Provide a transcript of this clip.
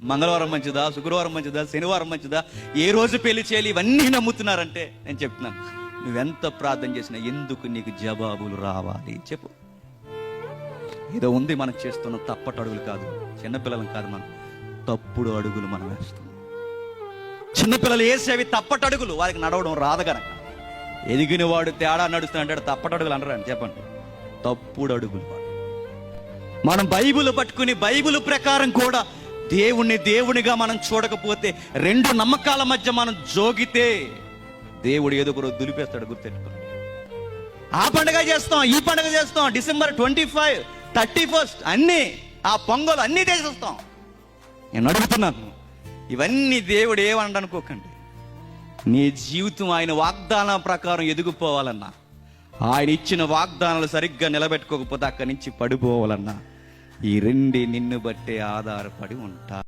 మంగళవారం మంచిదా, శుక్రవారం మంచిదా, శనివారం మంచిదా, ఏ రోజు పెళ్లి చేయాలి, ఇవన్నీ నమ్ముతున్నారంటే నేను చెప్తున్నాను, నువ్వెంత ప్రార్థన చేసినా ఎందుకు నీకు జవాబులు రావాలి చెప్పు. ఏదో ఉంది మనం చేస్తున్న తప్పటి అడుగులు కాదు, చిన్నపిల్లలం కాదు, మనం తప్పుడు అడుగులు మనం వేస్తున్నాం. చిన్నపిల్లలు వేసేవి తప్పటి అడుగులు, వారికి నడవడం రాదు కనుక. ఎదిగిన వాడు తేడా నడుస్తున్నాడు, తప్పటి అడుగులు అనరాని చెప్పండి, తప్పుడు అడుగులు. మనం బైబిల్ పట్టుకుని బైబిల్ ప్రకారం కూడా దేవునిగా మనం చూడకపోతే, రెండు నమ్మకాల మధ్య మనం జోగితే దేవుడు ఏదో ఒకరోజు దులిపేస్తాడు, గుర్తెట్టుకోండి. ఆ పండుగ చేస్తాం, ఈ పండుగ చేస్తాం, December 25, 31 అన్నీ, ఆ పొంగలు అన్నీ చేసేస్తాం. నేను అడుగుతున్నాను, ఇవన్నీ దేవుడు ఏమన్నాడు అనుకోకండి. నీ జీవితం ఆయన వాగ్దానం ప్రకారం ఎదిగిపోవాలన్నా, ఆయన ఇచ్చిన వాగ్దానాలు సరిగ్గా నిలబెట్టుకోకపోతే అక్కడి నుంచి పడిపోవాలన్నా, ఈ రెండే నిన్ను బట్టే ఆధారపడి ఉంటా.